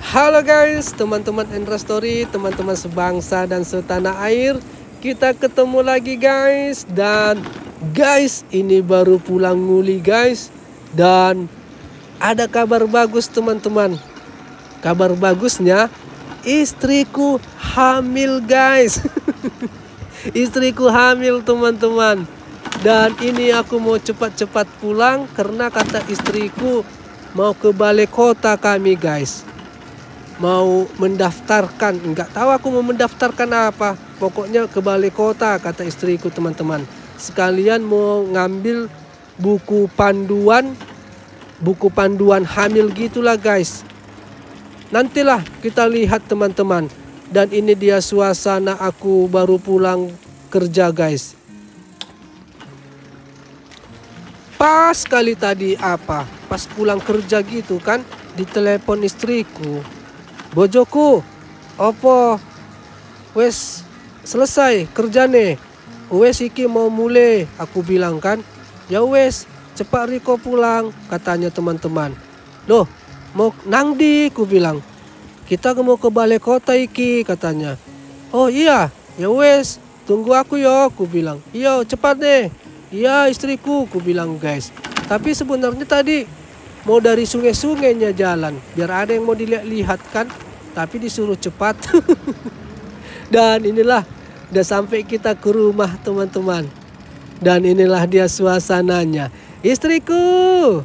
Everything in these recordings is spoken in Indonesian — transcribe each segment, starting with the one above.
Halo guys, teman-teman Endra Story, teman-teman sebangsa dan setanah air. Kita ketemu lagi guys. Dan guys, ini baru pulang nguli guys. Dan ada kabar bagus teman-teman. Kabar bagusnya, istriku hamil guys. Istriku hamil teman-teman. Dan ini aku mau cepat-cepat pulang karena kata istriku mau ke balai kota kami guys. Mau mendaftarkan, nggak tahu aku mau mendaftarkan apa, pokoknya ke balai kota kata istriku teman-teman. Sekalian mau ngambil buku panduan hamil gitulah guys. Nantilah kita lihat teman-teman. Dan ini dia suasana aku baru pulang kerja guys. Pas kali tadi pas pulang kerja gitu kan, ditelepon istriku. Bojoku, opo wes selesai kerjane, wes iki mau mulai, aku bilang kan. Ya wes cepat Riko pulang katanya teman-teman. Loh mau nang di, ku bilang. Kita mau ke balai kota iki katanya. Oh iya ya wes tunggu aku yo, ku bilang. Iya cepat deh. Iya istriku, ku bilang guys. Tapi sebenarnya tadi mau dari sungai-sungainya jalan, biar ada yang mau dilihat-lihat kan. Tapi disuruh cepat. Dan inilah udah sampai kita ke rumah teman-teman. Dan inilah dia suasananya. Istriku,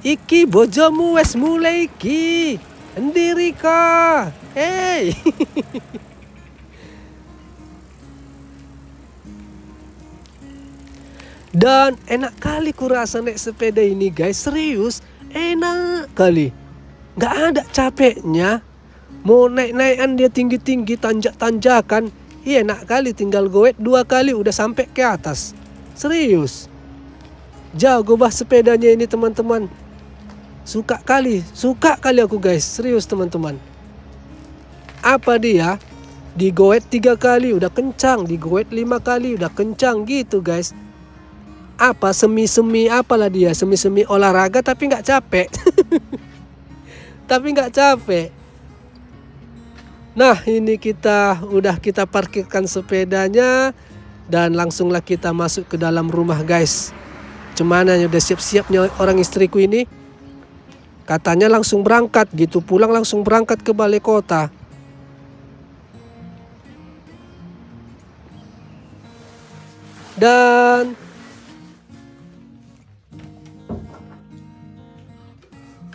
iki bojomu wes mulai iki. Endiri kah? Hey. Dan enak kali kurasa naik sepeda ini guys, serius enak kali, nggak ada capeknya. Mau naik-naikan dia tinggi-tinggi, tanjak-tanjakan, iya enak kali, tinggal goet 2 kali udah sampai ke atas. Serius jago bah sepedanya ini teman-teman. Suka kali aku guys, serius teman-teman. Apa dia digoet 3 kali udah kencang, digoet 5 kali udah kencang gitu guys. Apa semi-semi apalah dia, semi-semi olahraga tapi nggak capek. Tapi nggak capek. Nah ini udah kita parkirkan sepedanya dan langsunglah kita masuk ke dalam rumah guys. Cemana udah siap-siapnya orang istriku ini. Katanya langsung berangkat gitu, pulang langsung berangkat ke balai kota. Dan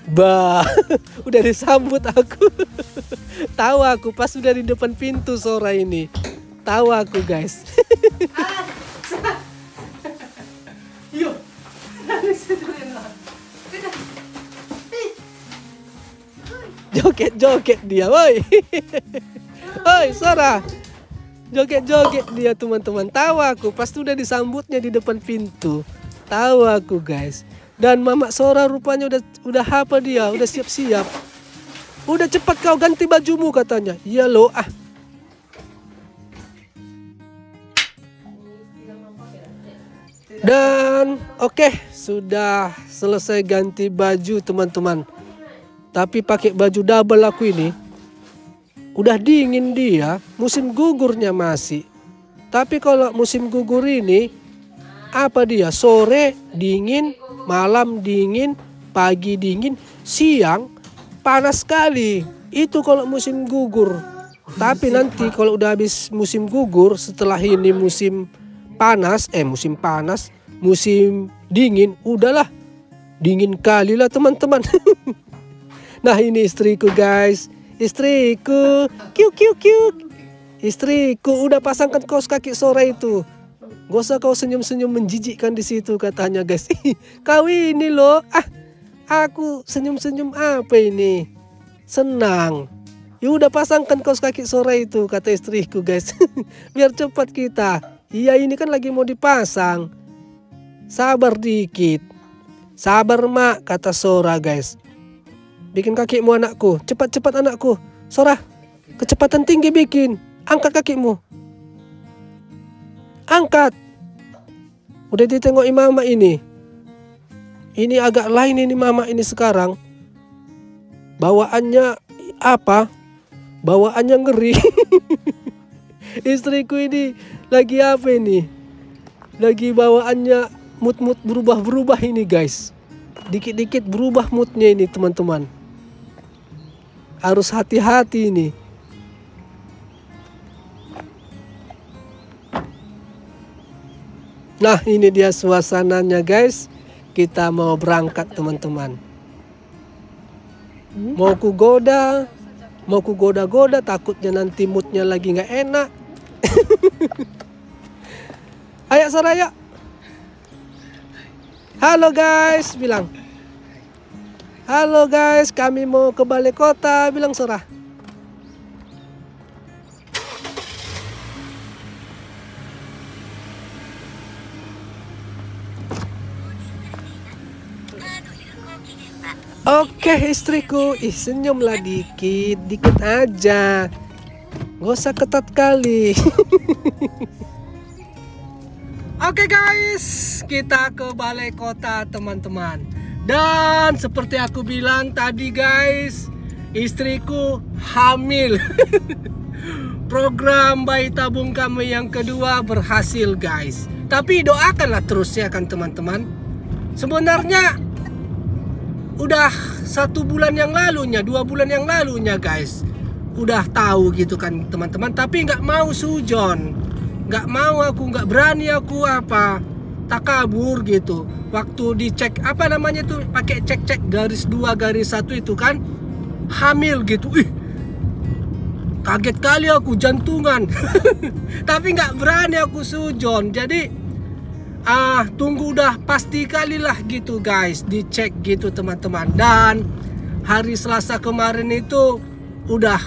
bah, udah disambut aku. Tahu aku pas udah di depan pintu Sora ini. Tahu aku guys. Joget-joget dia, woi. Woi, Sora. Joget-joget dia teman-teman. Tahu aku pas udah disambutnya di depan pintu. Tahu aku guys. Dan Mama Sora rupanya udah apa dia, udah siap-siap. Udah cepat kau ganti bajumu katanya. Iya loh ah. Dan oke, sudah selesai ganti baju teman-teman. Tapi pakai baju double aku ini. Udah dingin dia, musim gugurnya masih. Tapi kalau musim gugur ini, apa dia, sore dingin, malam dingin, pagi dingin, siang panas sekali. Itu kalau musim gugur. Tapi nanti kalau udah habis musim gugur, setelah ini musim dingin, udahlah dingin kali lah teman-teman. Nah ini istriku guys, istriku, kiuk. Istriku udah pasangkan kaos kaki sore itu. Gak usah kau senyum-senyum menjijikkan di situ katanya guys. Kau ini loh, aku senyum-senyum apa ini? Senang. Ya udah pasangkan kaos kaki sore itu kata istriku guys. Biar cepat kita. Iya ini kan lagi mau dipasang. Sabar dikit. Sabar mak kata Sora guys. Bikin kakimu anakku, cepat-cepat anakku. Sora, kecepatan tinggi bikin. Angkat kakimu. Angkat. Udah ditengok mama ini. Ini agak lain ini mama ini sekarang. bawaannya apa? Bawaannya ngeri. Istriku ini lagi apa ini? Lagi bawaannya mood berubah ini guys. Dikit-dikit berubah moodnya ini teman-teman. Harus hati-hati ini. Nah, ini dia suasananya guys. Kita mau berangkat teman-teman. Mau ku goda, takutnya nanti moodnya lagi nggak enak. Ayo Saraya. Halo guys, bilang. Halo guys, kami mau ke balai kota, bilang Sarah. Oke istriku, senyumlah dikit aja. Gak usah ketat kali. Oke guys, kita ke balai kota teman-teman. Dan seperti aku bilang tadi guys, istriku hamil. Program bayi tabung kami yang kedua berhasil guys. Tapi doakanlah terus ya kan teman-teman. Sebenarnya udah 1 bulan yang lalunya, 2 bulan yang lalunya guys, udah tahu gitu kan teman-teman. Tapi nggak mau sujon, nggak mau aku, nggak berani aku tak kabur gitu. Waktu dicek apa namanya tuh, pakai cek garis 2 garis 1 itu kan hamil gitu. Kaget kali aku, jantungan. Tapi nggak berani aku sujon. Jadi tunggu udah pasti kali lah gitu guys, dicek gitu teman-teman. Dan hari Selasa kemarin itu udah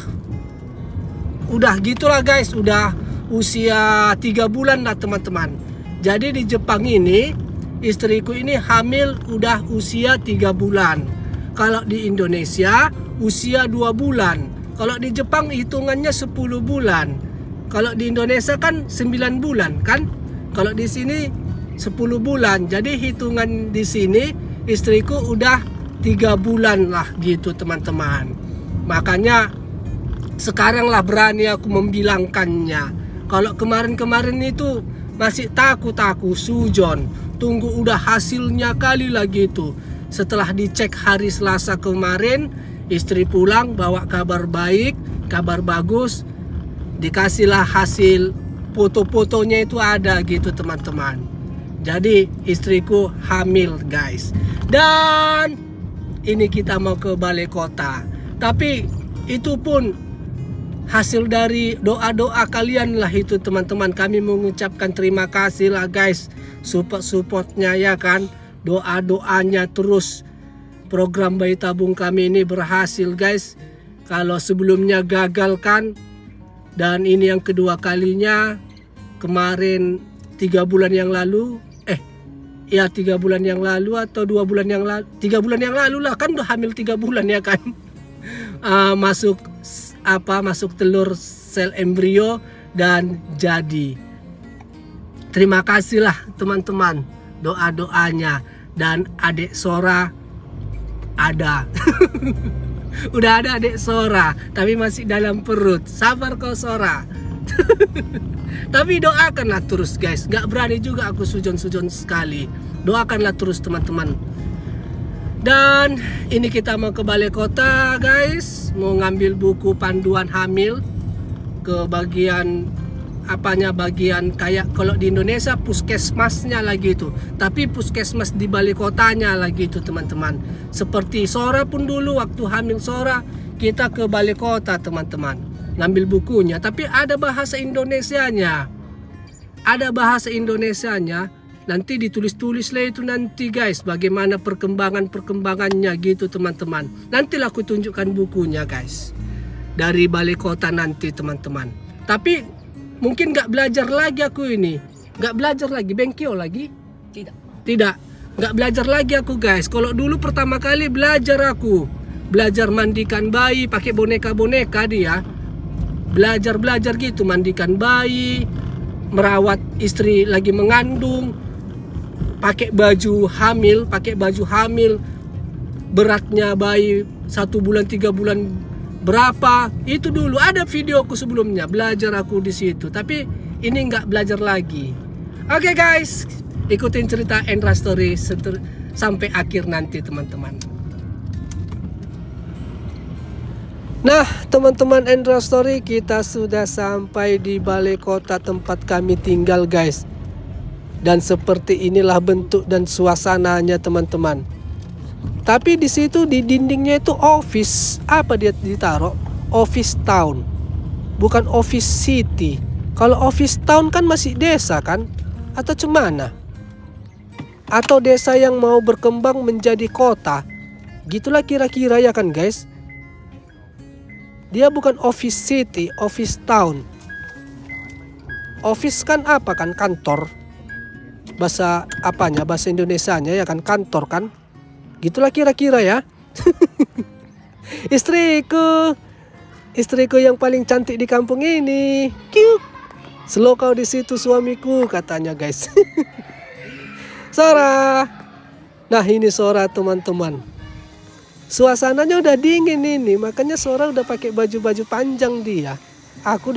gitulah guys, udah usia 3 bulan lah teman-teman. Jadi di Jepang ini istriku ini hamil udah usia 3 bulan. Kalau di Indonesia usia 2 bulan. Kalau di Jepang hitungannya 10 bulan. Kalau di Indonesia kan 9 bulan kan. Kalau di sini 10 bulan. Jadi hitungan di sini istriku udah 3 bulan lah gitu teman-teman. Makanya sekarang lah berani aku membilangkannya. Kalau kemarin-kemarin itu masih takut aku sujon. Tunggu udah hasilnya kali lah gitu. Setelah dicek hari Selasa kemarin, istri pulang bawa kabar baik, kabar bagus. Dikasihlah hasil foto-fotonya itu ada gitu teman-teman. Jadi istriku hamil guys. Dan ini kita mau ke balai kota. Tapi itu pun hasil dari doa-doa kalian lah itu teman-teman. Kami mengucapkan terima kasih lah guys, support-supportnya ya kan. Doa-doanya terus. Program bayi tabung kami ini berhasil guys. Kalau sebelumnya gagal kan. Dan ini yang kedua kalinya. Kemarin 3 bulan yang lalu, 3 bulan yang lalu atau 2 bulan yang lalu, 3 bulan yang lalu lah kan, udah hamil 3 bulan ya kan. Masuk telur sel embrio dan jadi. Terima kasih lah teman-teman doa-doanya. Dan adik Sora ada. Udah ada adik Sora, tapi masih dalam perut. Sabar kau Sora. Tapi doakanlah terus guys. Gak berani juga aku sujon-sujon sekali. Doakanlah terus teman-teman. Dan ini kita mau ke balai kota guys. Mau ngambil buku panduan hamil. Ke bagian bagian kayak kalau di Indonesia puskesmasnya lagi itu. Tapi puskesmas di balai kotanya lagi itu teman-teman. Seperti Sora pun dulu waktu hamil Sora, kita ke balai kota teman-teman. Ngambil bukunya, tapi ada bahasa Indonesianya. Ada bahasa Indonesianya. Nanti ditulis-tulis lah itu nanti guys, bagaimana perkembangannya gitu teman-teman. Nantilah aku tunjukkan bukunya guys. Dari balai kota nanti teman-teman. Tapi mungkin nggak belajar lagi aku ini. Nggak belajar lagi, bengkio lagi? Tidak. Nggak belajar lagi aku guys. Kalau dulu pertama kali belajar aku. Belajar mandikan bayi, pakai boneka-boneka dia. Belajar gitu, mandikan bayi, merawat istri lagi mengandung, pakai baju hamil, beratnya bayi 1 bulan 3 bulan berapa. Itu dulu ada videoku sebelumnya, belajar aku di situ. Tapi ini nggak belajar lagi. Oke guys, ikutin cerita Endra Story sampai akhir nanti teman-teman. Nah teman-teman Endra Story, kita sudah sampai di balai kota tempat kami tinggal guys. Dan seperti inilah bentuk dan suasananya teman-teman. Tapi di situ di dindingnya itu office, apa dia ditaruh? Office town, bukan office city. Kalau office town kan masih desa kan? Atau cemana? Atau desa yang mau berkembang menjadi kota. Gitulah kira-kira ya kan guys. Dia bukan office city, office town. Office kan apa kan? Kantor. Bahasa apanya? Bahasa Indonesianya ya kan, kantor kan. Gitulah kira-kira ya. Istriku yang paling cantik di kampung ini. Cute. Slow kau di situ suamiku katanya guys. Sora. Nah ini Sora teman-teman. Suasananya udah dingin ini, makanya Sora udah pakai baju-baju panjang dia. Aku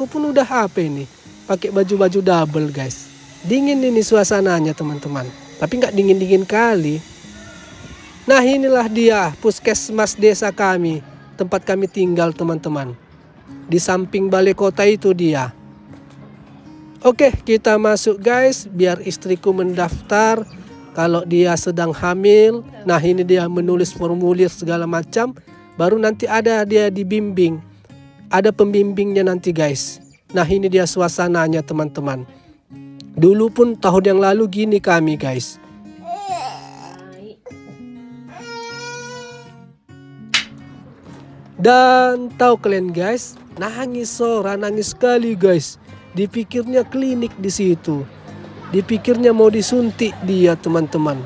pun udah apa ini, pakai baju-baju double guys. Dingin ini suasananya teman-teman, tapi nggak dingin-dingin kali. Nah inilah dia puskesmas desa kami, tempat kami tinggal teman-teman. Di samping balai kota itu dia. Oke kita masuk guys, biar istriku mendaftar. Kalau dia sedang hamil, nah ini dia menulis formulir segala macam. Baru nanti ada dia dibimbing. Ada pembimbingnya nanti guys. Nah ini dia suasananya teman-teman. Dulu pun tahun yang lalu gini kami guys. Dan tahu kalian guys, nangis Sora, nangis sekali guys. Dipikirnya klinik di situ. Dipikirnya mau disuntik dia teman-teman.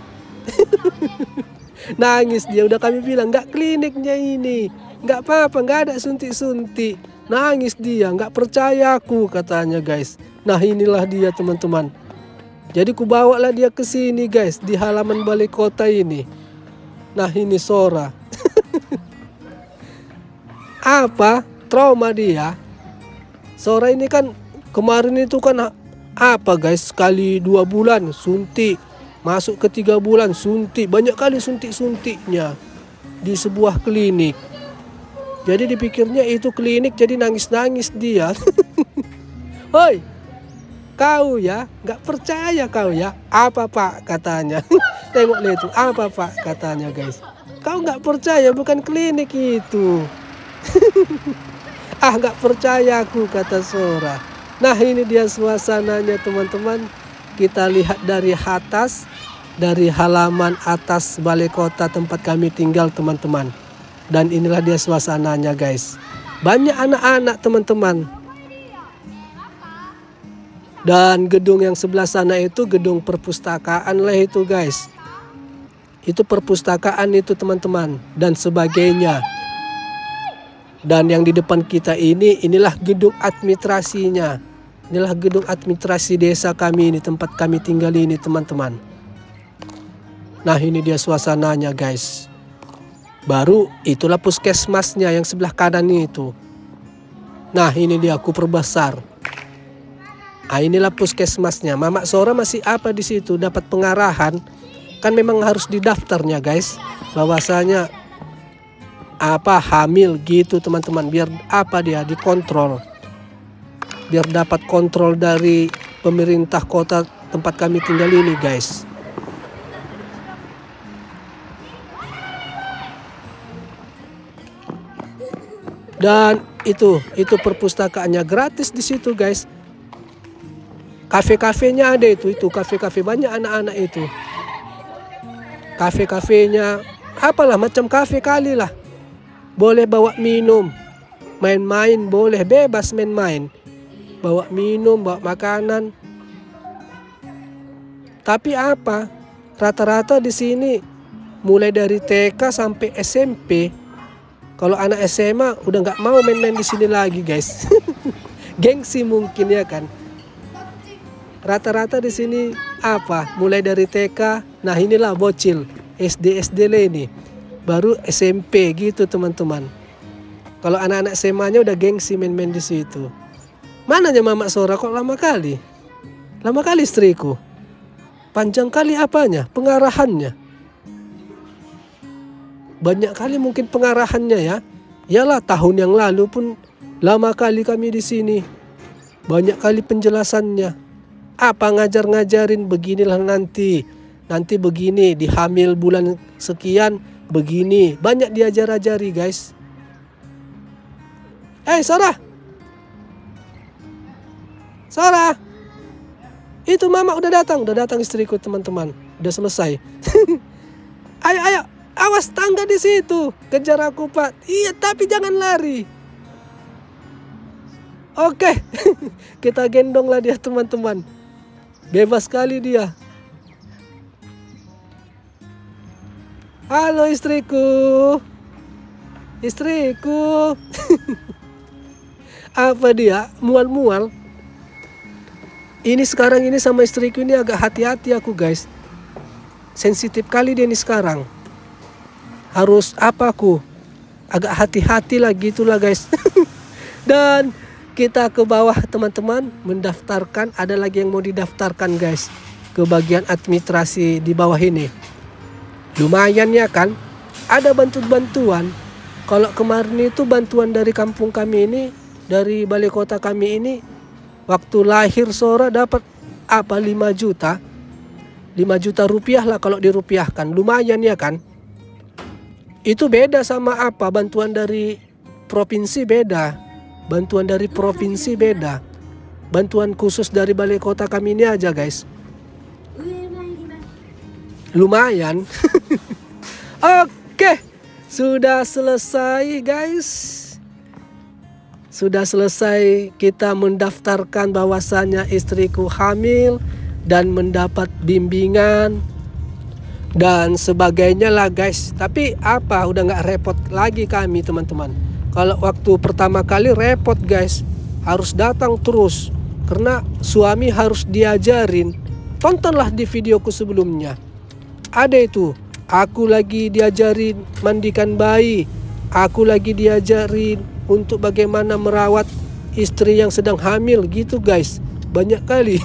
Nangis dia, udah kami bilang nggak kliniknya ini, nggak apa-apa, nggak ada suntik-suntik. Nangis dia, nggak percaya aku katanya guys. Nah inilah dia teman-teman. Jadi ku bawalah dia ke sini guys, di halaman balai kota ini. Nah ini Sora. Apa trauma dia? Sora ini kan kemarin itu kan apa guys, sekali 2 bulan suntik, masuk ke 3 bulan suntik, banyak kali suntik-suntiknya di sebuah klinik. Jadi dipikirnya itu klinik, jadi nangis-nangis dia. Hoi, kau ya, nggak percaya kau ya? Apa pak katanya? Tengok lihat itu, apa pak katanya guys? Kau nggak percaya, bukan klinik itu. Ah nggak percaya aku kata Sora. Nah ini dia suasananya teman-teman. Kita lihat dari atas, dari halaman atas balai kota tempat kami tinggal teman-teman. Dan inilah dia suasananya guys. Banyak anak-anak teman-teman. Dan gedung yang sebelah sana itu gedung perpustakaan lah itu guys. Itu perpustakaan itu teman-teman dan sebagainya. Dan yang di depan kita inilah gedung administrasinya. Inilah gedung administrasi desa kami ini, tempat kami tinggal ini teman-teman. Nah ini dia suasananya guys. Baru itulah puskesmasnya yang sebelah kanan itu. Nah ini dia aku perbesar. Ah inilah puskesmasnya. Mama Sora masih apa di situ, dapat pengarahan. Kan memang harus didaftarnya guys. Bahwasanya apa hamil gitu teman-teman, biar apa dia dikontrol, biar dapat kontrol dari pemerintah kota tempat kami tinggal ini guys. Dan itu perpustakaannya gratis di situ guys. Kafe-kafenya ada itu kafe-kafe, banyak anak-anak itu. Kafe-kafenya apalah macam kafe kali lah. Boleh bawa minum, main-main boleh, bebas main-main. Bawa minum, bawa makanan. Tapi apa? Rata-rata di sini mulai dari TK sampai SMP. Kalau anak SMA udah nggak mau main-main di sini lagi guys. Gengsi mungkin ya kan. Rata-rata di sini apa? Mulai dari TK. Nah inilah bocil SD lah ini. baru SMP gitu teman-teman. Kalau anak-anak SMA-nya udah gengsi main-main di situ. Mananya Mama Sora kok lama kali? Lama kali istriku. Panjang kali apanya? Pengarahannya. Banyak kali mungkin pengarahannya ya. Yalah, tahun yang lalu pun lama kali kami di sini. Banyak kali penjelasannya. Apa ngajar-ngajarin beginilah nanti. Nanti begini, di hamil bulan sekian begini. Banyak diajar-ajari guys. Sarah. Sarah. Itu Mama udah datang istriku teman-teman. Udah selesai. Ayo. Awas tangga di situ. Kejar aku, Pak. Iya, tapi jangan lari. Oke. Kita gendonglah dia teman-teman. Bebas sekali dia. Halo istriku. Istriku. Apa dia? Mual-mual. Ini sekarang ini sama istriku ini agak hati-hati aku guys. Sensitif kali dia ini sekarang. Harus apa aku? Agak hati-hati lah gitulah guys. Dan kita ke bawah teman-teman. Mendaftarkan. Ada lagi yang mau didaftarkan guys. Ke bagian administrasi di bawah ini. Lumayan ya kan. Ada bantuan-bantuan. Kalau kemarin itu bantuan dari kampung kami ini. Dari balai kota kami ini. Waktu lahir Sora dapat apa 5 juta. 5 juta rupiah lah kalau dirupiahkan. Lumayan ya kan. Itu beda sama apa? Bantuan dari provinsi beda. Bantuan dari provinsi beda. Bantuan khusus dari balai kota kami ini aja guys. Lumayan. Oke. Sudah selesai guys. Sudah selesai kita mendaftarkan bahwasannya istriku hamil. Dan mendapat bimbingan. Dan sebagainya lah guys. Tapi apa udah nggak repot lagi kami teman-teman. Kalau waktu pertama kali repot guys. Harus datang terus. Karena suami harus diajarin. Tontonlah di videoku sebelumnya. Ada itu. Aku lagi diajarin mandikan bayi. Aku lagi diajarin untuk bagaimana merawat istri yang sedang hamil gitu guys. Banyak kali.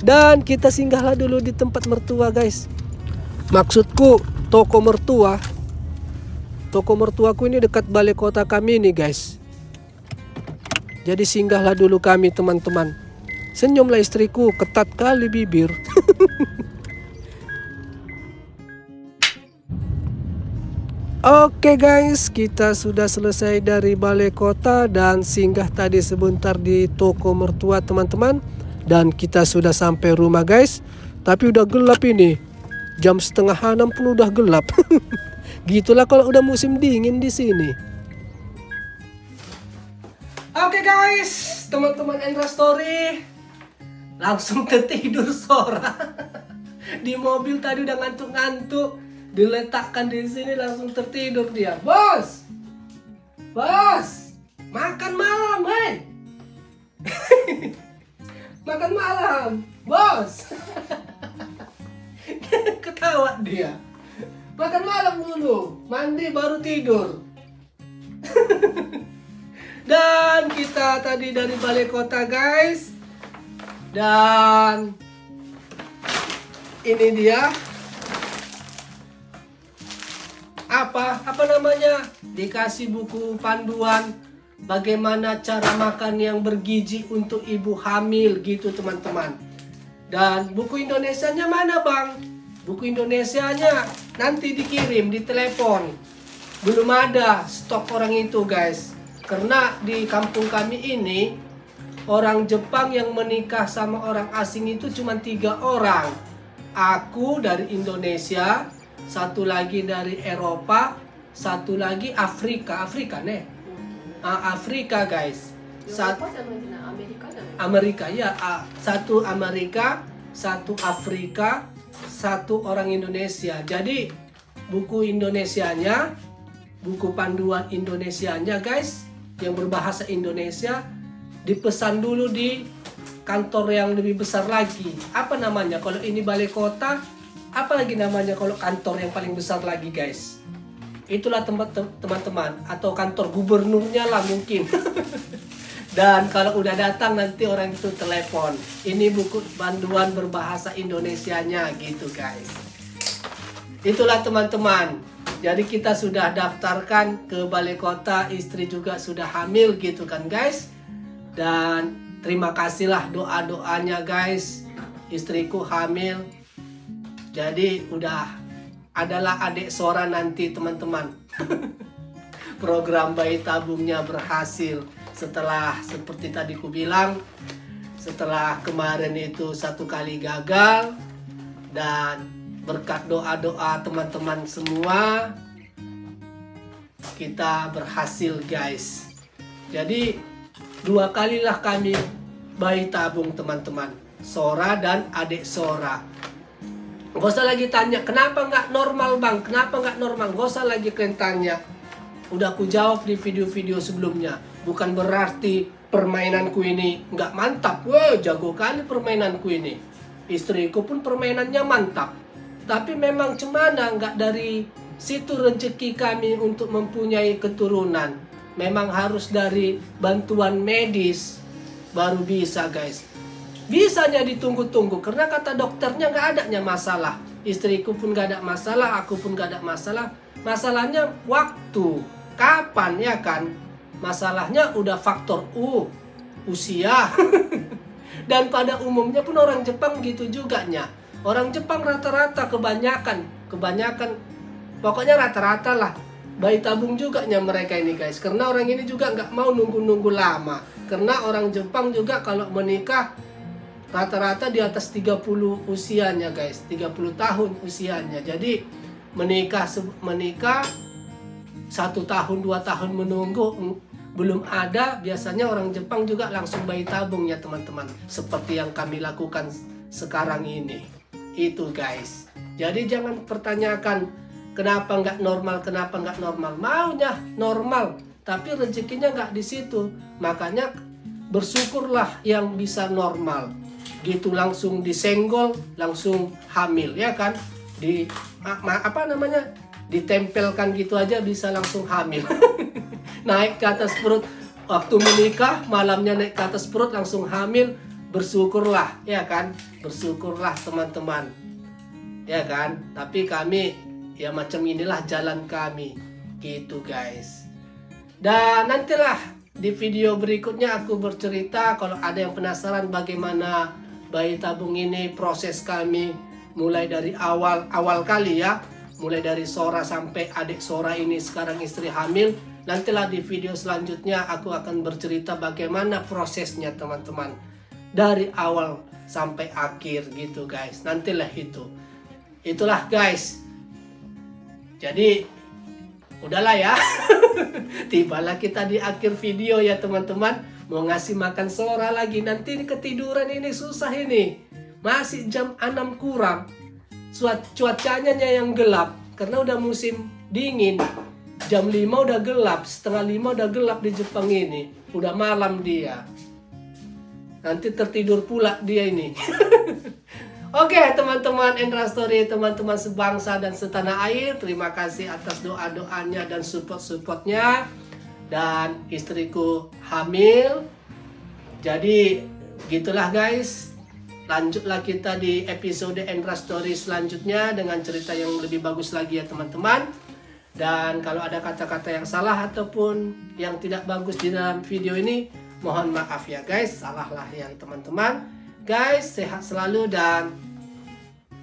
Dan kita singgahlah dulu di tempat mertua guys. Maksudku toko mertua. Toko mertuaku ini dekat balai kota kami nih guys. Jadi singgahlah dulu kami teman-teman. Senyumlah istriku, ketat kali bibir. Oke guys, kita sudah selesai dari balai kota dan singgah tadi sebentar di toko mertua teman-teman. Dan kita sudah sampai rumah guys. Tapi udah gelap ini. Jam 5:30 pun udah gelap. Gitulah kalau udah musim dingin di sini. Oke guys, teman-teman Endra Story. Langsung tertidur Sora. Di mobil tadi udah ngantuk-ngantuk. Diletakkan di sini langsung tertidur dia. Bos! Bos! Makan malam, hei! Makan malam, bos! Ketawa dia. Makan malam dulu, mandi baru tidur. Dan kita tadi dari balai kota guys. Dan ini dia. Apa namanya? Dikasih buku panduan bagaimana cara makan yang bergizi untuk ibu hamil gitu teman-teman. Dan buku Indonesianya mana bang? Buku Indonesianya nanti dikirim di telepon. Belum ada stok orang itu guys. Karena di kampung kami ini orang Jepang yang menikah sama orang asing itu cuma 3 orang. Aku dari Indonesia, satu lagi dari Eropa, satu lagi Afrika. Afrika nih. Afrika guys. Amerika ya. Satu Amerika, satu Afrika, satu orang Indonesia. Jadi buku Indonesianya, buku panduan Indonesianya guys, yang berbahasa Indonesia dipesan dulu di kantor yang lebih besar lagi. Apa namanya? Kalau ini balai kota, apa lagi namanya kalau kantor yang paling besar lagi guys? Itulah teman-teman, atau kantor gubernurnya lah mungkin. Dan kalau udah datang nanti orang itu telepon, ini buku panduan berbahasa Indonesianya gitu guys. Itulah teman-teman. Jadi kita sudah daftarkan ke balai kota, istri juga sudah hamil gitu kan guys. Dan terima kasihlah doa-doanya guys, istriku hamil. Jadi udah adalah adik Sora nanti teman-teman. Program bayi tabungnya berhasil. Setelah seperti tadi ku bilang, setelah kemarin itu 1 kali gagal, dan berkat doa-doa teman-teman semua, kita berhasil guys. Jadi 2 kalilah kami bayi tabung teman-teman, Sora dan adik Sora. Gak usah lagi tanya, kenapa nggak normal bang? Kenapa nggak normal? Gak usah lagi kalian tanya. Udah aku jawab di video-video sebelumnya. Bukan berarti permainanku ini nggak mantap. Wah, jago kali permainanku ini. Istriku pun permainannya mantap. Tapi memang cemana nggak dari situ rezeki kami untuk mempunyai keturunan. Memang harus dari bantuan medis baru bisa guys. Bisanya ditunggu-tunggu karena kata dokternya nggak adanya masalah. Istriku pun nggak ada masalah, aku pun nggak ada masalah. Masalahnya waktu, kapan ya kan? Masalahnya udah faktor usia. Dan pada umumnya pun orang Jepang gitu juga nya. Orang Jepang rata-rata kebanyakan pokoknya rata-rata lah bayi tabung juga nya mereka ini guys. Karena orang ini juga nggak mau nunggu-nunggu lama. Karena orang Jepang juga kalau menikah rata-rata di atas 30 usianya guys, 30 tahun usianya. Jadi menikah 1 tahun 2 tahun menunggu belum ada, biasanya orang Jepang juga langsung bayi tabung ya teman-teman, seperti yang kami lakukan sekarang ini. Itu guys. Jadi jangan pertanyakan kenapa nggak normal, maunya normal tapi rezekinya nggak di situ. Makanya bersyukurlah yang bisa normal gitu, langsung disenggol langsung hamil ya kan, ditempelkan gitu aja bisa langsung hamil. Naik ke atas perut waktu menikah, malamnya naik ke atas perut langsung hamil. Bersyukurlah ya kan, bersyukurlah teman-teman ya kan. Tapi kami ya macam inilah jalan kami gitu guys. Dan nantilah di video berikutnya aku bercerita, kalau ada yang penasaran bagaimana bayi tabung ini, proses kami mulai dari awal kali ya, mulai dari Sora sampai adik Sora ini sekarang istri hamil. Nantilah di video selanjutnya aku akan bercerita bagaimana prosesnya teman-teman, dari awal sampai akhir gitu guys. Nantilah itulah guys. Jadi udahlah ya. Tibalah kita di akhir video ya teman-teman. Mau ngasih makan Sora lagi, nanti ketiduran ini susah ini. Masih jam 6 kurang. Cuacanya yang gelap karena udah musim dingin. Jam 5 udah gelap, setengah 5 udah gelap di Jepang ini. Udah malam dia. Nanti tertidur pula dia ini. Oke teman-teman Endra Story, teman-teman sebangsa dan setanah air, terima kasih atas doa-doanya dan support-supportnya. Dan istriku hamil. Jadi gitulah guys. Lanjutlah kita di episode Endra Story selanjutnya dengan cerita yang lebih bagus lagi ya teman-teman. Dan kalau ada kata-kata yang salah ataupun yang tidak bagus di dalam video ini, mohon maaf ya guys, salahlah ya teman-teman. Guys, sehat selalu dan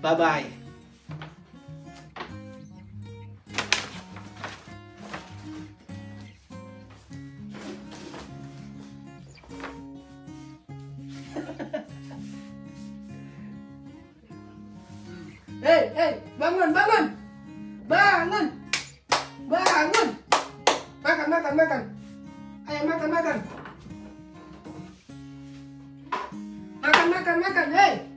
bye-bye. Hei, bangun. Makan. Ayo makan. Makan, hei.